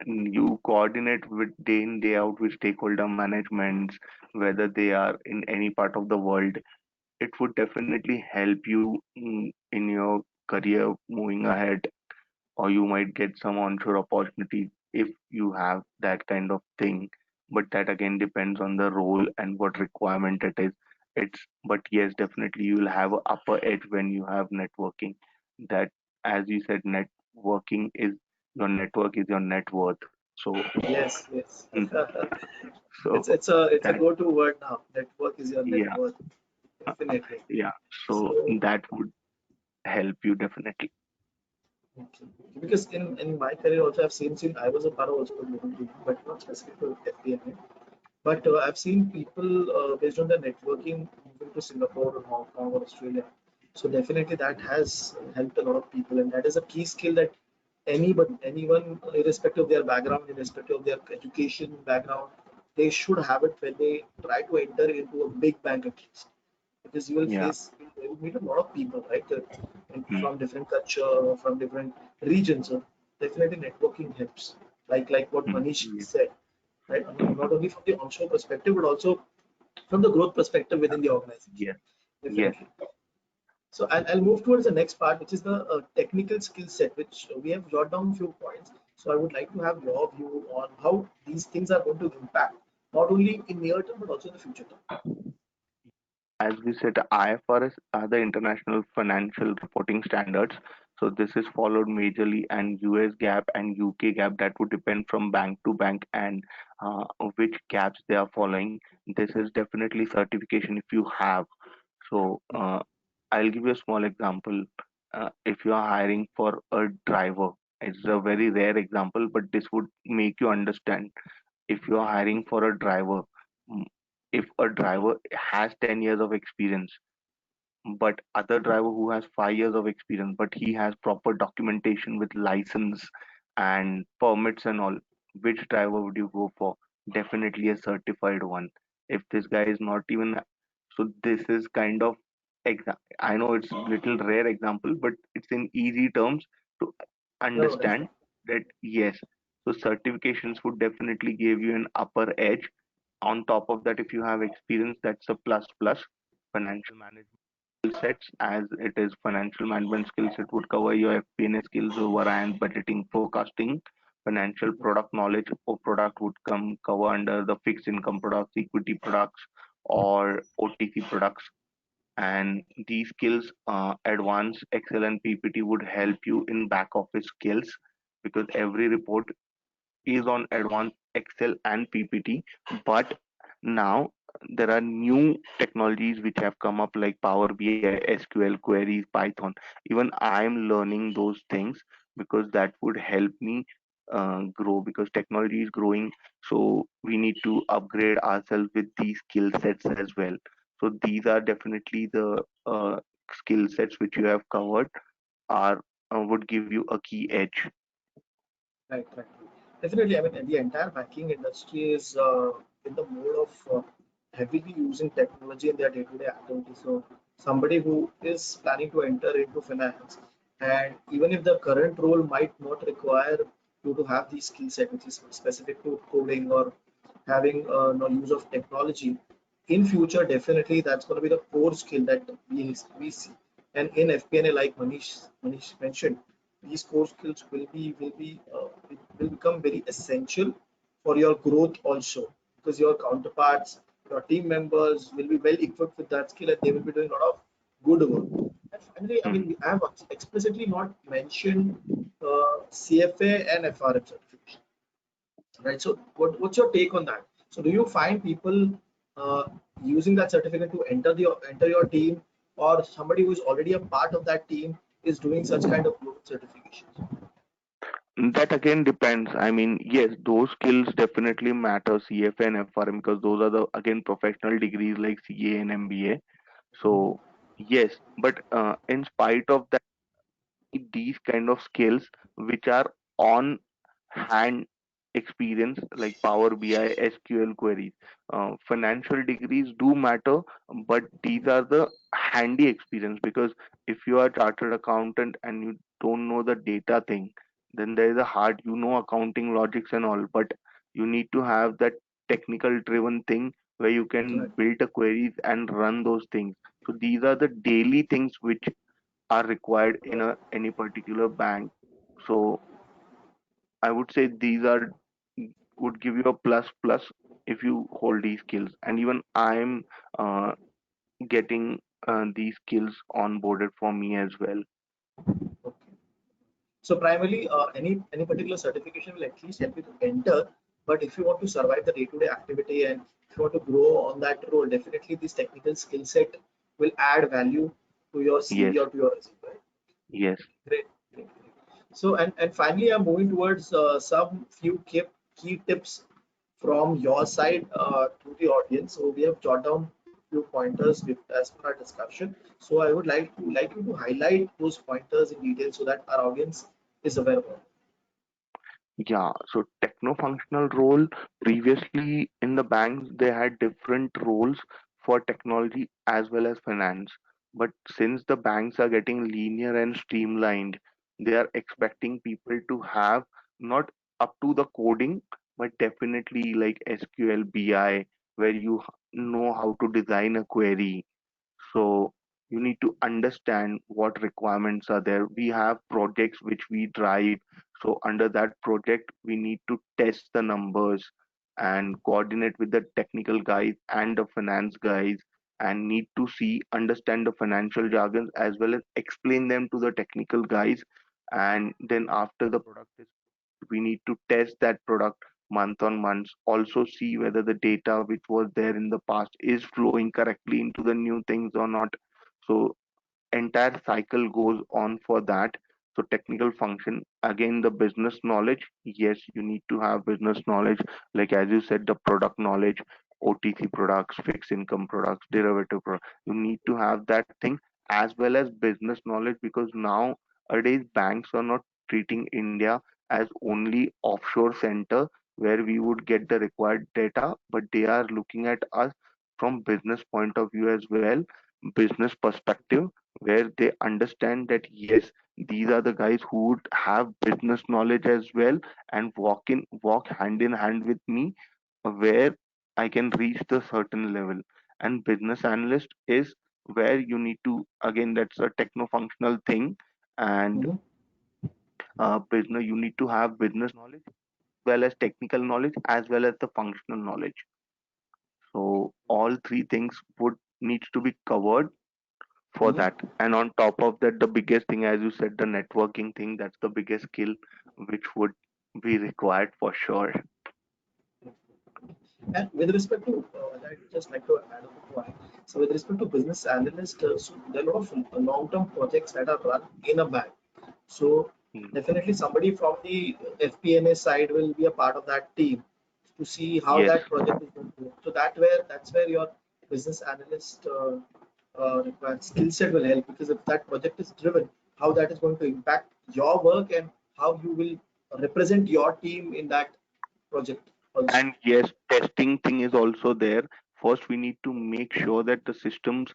you coordinate with day in, day out with stakeholder managements, whether they are in any part of the world. It would definitely help you in your career moving ahead, or you might get some onshore opportunity if you have that kind of thing. But that again depends on the role and what requirement it is. It's but yes, definitely you will have a upper edge when you have networking. That, as you said, networking is your network is your net worth. So Yes, yes. mm, so It's a that go-to word now. Network is your net yeah, worth. Definitely. yeah. So So, that would help you definitely. okay. Because in my career also I've seen since I was a part of also global team, but not specific to FP&A. But I've seen people based on their networking moving to Singapore or Hong Kong or Australia. So definitely that has helped a lot of people, and that is a key skill that anybody, anyone, irrespective of their background, irrespective of their education background, they should have it when they try to enter into a big bank at least. Because Yeah. you will meet a lot of people, right? And Mm, from different culture, from different regions. So definitely networking helps. Like what Manish yeah. said, right? Not only from the onshore perspective, but also from the growth perspective within the organization. Yes. Yes. Definitely. So I'll move towards the next part, which is the technical skill set, which we have jotted down a few points. So I would like to have your view on how these things are going to impact, not only in near term, but also in the future term. As we said, IFRS are the international financial reporting standards. So this is followed majorly, and US GAAP and UK GAAP, that would depend from bank to bank, and which gaps they are following. This is definitely certification if you have. So I'll give you a small example. If you are hiring for a driver, it's a very rare example, but this would make you understand. If you are hiring for a driver, mm, if a driver has 10 years of experience, but other driver who has 5 years of experience, but he has proper documentation with license and permits and all, which driver would you go for? Definitely a certified one. If this guy is not even, so this is kind of I know it's little rare example, but it's in easy terms to No, no, understand definitely. that yes, so certifications would definitely give you an upper edge. On top of that, if you have experience, that's a plus plus. Financial management skill sets, as it is financial management skill set, would cover your FP&A skills over and budgeting, forecasting. Financial product knowledge or product would come cover under the fixed income products, equity products, or OTC products. And these skills, advanced Excel and PPT, would help you in back office skills, because every report is on advanced Excel and PPT. But now there are new technologies which have come up like Power BI, SQL queries, Python. Even I'm learning those things, because that would help me grow, because technology is growing. So we need to upgrade ourselves with these skill sets as well. So these are definitely the skill sets which you have covered are would give you a key edge. Right, right. Definitely. I mean, the entire banking industry is in the mode of heavily using technology in their day-to-day activities. So somebody who is planning to enter into finance, and even if the current role might not require you to have these skill set, which is specific to coding or having no use of technology, in future definitely that's going to be the core skill that we see. And in FP&A, like Manish mentioned, these core skills will become very essential for your growth also, because your counterparts, your team members will be well equipped with that skill, and they will be doing a lot of good work. And finally, I Hmm. mean, I have explicitly not mentioned CFA and FRM certification, right? So what's your take on that? So do you find people uh, using that certificate to enter your team, or somebody who is already a part of that team is doing such kind of global certifications? That again depends. I mean, yes, those skills definitely matter, CFA and FRM, because those are the again professional degrees like CA and MBA. So yes, but in spite of that, these kind of skills which are on hand experience like Power BI, SQL queries. Financial degrees do matter, but these are the handy experience, because if you are a chartered accountant and you don't know the data thing, then there is a hard, accounting logics and all, but you need to have that technical driven thing where you can Right. build the queries and run those things. So these are the daily things which are required in any particular bank. So I would say these are would give you a plus if you hold these skills. And even I'm uh, getting these skills onboarded for me as well. Okay. So primarily, any particular certification will at least help you to enter. But if you want to survive the day-to-day activity, and if you want to grow on that role, definitely this technical skill set will add value to your Yes, CV or to your resume. Right? yes, Great. Great. So, and finally, I'm moving towards some few key tips from your side to the audience. So we have jotted down few pointers with as per our discussion. So I would like you to highlight those pointers in detail so that our audience is aware of it. yeah. So techno-functional role, previously in the banks they had different roles for technology as well as finance. But since the banks are getting linear and streamlined, they are expecting people to have not up to the coding, but definitely like SQL, BI, where you know how to design a query. So you need to understand what requirements are there. We have projects which we drive. So under that project, we need to test the numbers and coordinate with the technical guys and the finance guys, and need to understand the financial jargons as well as explain them to the technical guys. And then after the product is, we need to test that product month on month, also see whether the data which was there in the past is flowing correctly into the new things or not. So entire cycle goes on for that. So technical function, again, the business knowledge, yes, you need to have business knowledge, like as you said, the product knowledge, OTC products, fixed income products, derivative products, you need to have that thing, as well as business knowledge, because nowadays banks are not treating India as only offshore center where we would get the required data, but they are looking at us from business point of view as well, business perspective, where they understand that yes, these are the guys who would have business knowledge as well and walk hand in hand with me, where I can reach the certain level. And business analyst is where you need to, again, that's a techno functional thing. And Mhm. business, you need to have business knowledge as well as technical knowledge as well as the functional knowledge. So all three things would needs to be covered for Mhm. that. And on top of that, the biggest thing, as you said, the networking thing, that's the biggest skill which would be required for sure. And with respect to, I'd just like to add on a point. So with respect to business analyst, so there are a lot of long-term projects that are run in a bank. So Mm. definitely somebody from the FP&A side will be a part of that team to see how Yes, that project is going to work. So that's where your business analyst required skill set will help, because if that project is driven, how that is going to impact your work and how you will represent your team in that project. also. And yes, testing thing is also there. First, we need to make sure that the systems,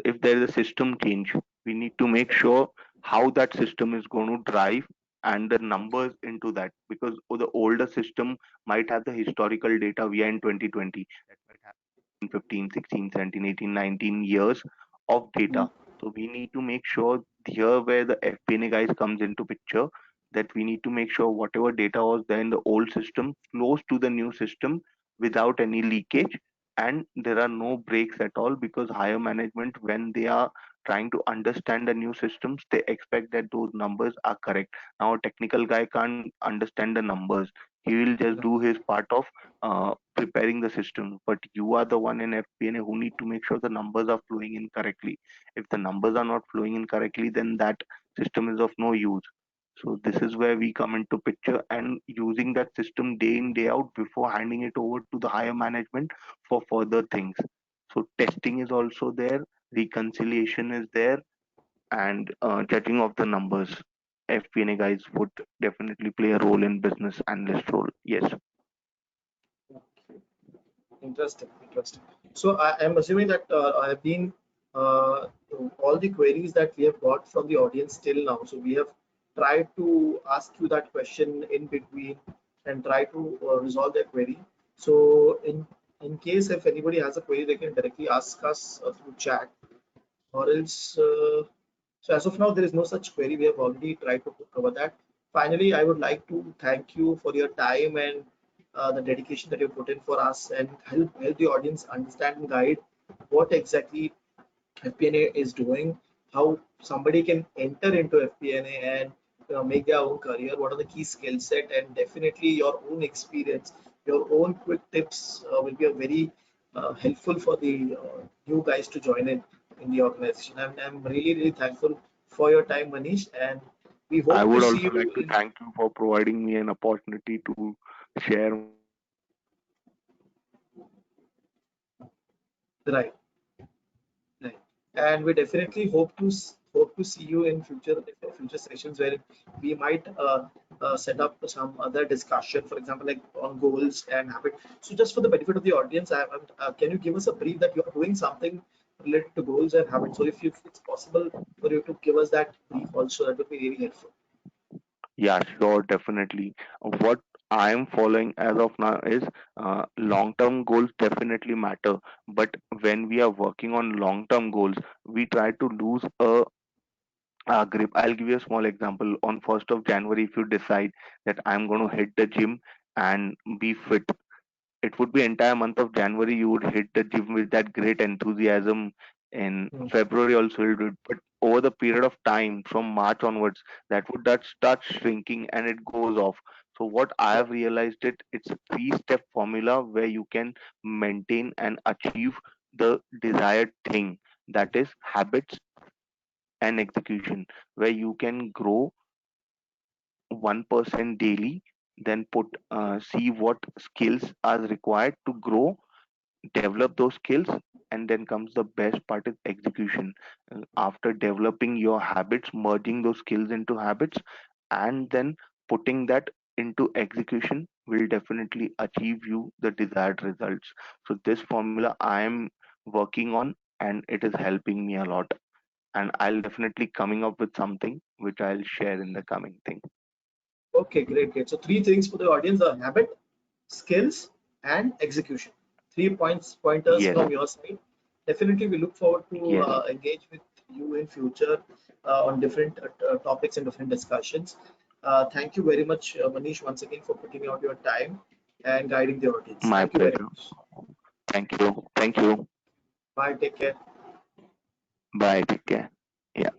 if there is a system change, we need to make sure how that system is going to drive and the numbers into that, because the older system might have the historical data we are in 2020, that might have 15, 16, 17, 18, 19 years of Mm. data. So we need to make sure here where the FP&A guys comes into picture, that we need to make sure whatever data was there in the old system flows to the new system without any leakage, and there are no breaks at all, because higher management, when they are trying to understand the new systems, they expect that those numbers are correct. Now a technical guy can't understand the numbers, he will just Right. do his part of preparing the system, but you are the one in FP&A who need to make sure the numbers are flowing in correctly. If the numbers are not flowing in correctly, then that system is of no use. So this is where we come into picture, and using that system day in, day out before handing it over to the higher management for further things. So testing is also there, reconciliation is there, and judging of the numbers. FP&A guys would definitely play a role in business analyst role. Yes. Interesting, interesting. So I am assuming that I have been uh, all the queries that we have got from the audience till now. So we have tried to ask you that question in between and try to resolve that query. So in case if anybody has a query, they can directly ask us through chat, or else. So as of now, there is no such query. We have already tried to cover that. Finally, I would like to thank you for your time and the dedication that you put in for us, and help the audience understand and guide what exactly FP&A is doing, how somebody can enter into FP&A and make their own career, what are the key skill set, and definitely your own experience, your own quick tips will be a very helpful for the new guys to join in the organization. I'm really, really thankful for your time, Manish, and we I hope to would see also you like to in thank you for providing me an opportunity to share. right. Right. And we definitely hope to see you in future sessions where we might set up some other discussion, for example, like on goals and habit. So just for the benefit of the audience, can you give us a brief that you are doing something related to goals and habits? So if it's possible for you to give us that brief also, that would be really helpful. Yeah, sure, definitely. What I am following as of now is long-term goals definitely matter, but when we are working on long-term goals, we try to lose a grip. I'll give you a small example. On 1st of January, if you decide that I'm going to hit the gym and be fit, it would be entire month of January you would hit the gym with that great enthusiasm. In Hmm. February also you do it, but over the period of time from March onwards, that start shrinking and it goes off. So what I Yeah. have realized, it's a three-step formula where you can maintain and achieve the desired thing. That is habits and execution, where you can grow 1% daily, then see what skills are required to grow, develop those skills, and then comes the best part is execution. After developing your habits, merging those skills into habits, and then putting that into execution will definitely achieve you the desired results. So this formula I am working on, and it is helping me a lot, and I'll definitely coming up with something which I'll share in the coming thing. Okay, great, great. So three things for the audience are habit, skills, and execution. 3 pointers Yes, from your side. Definitely, we look forward to yes. engage with you in future on different topics and different discussions. Thank you very much, Manish, once again for putting out your time and guiding the audience. My Thank you very pleasure. much. Thank you. Thank you. Bye. Take care. Bye. Take care. Yeah.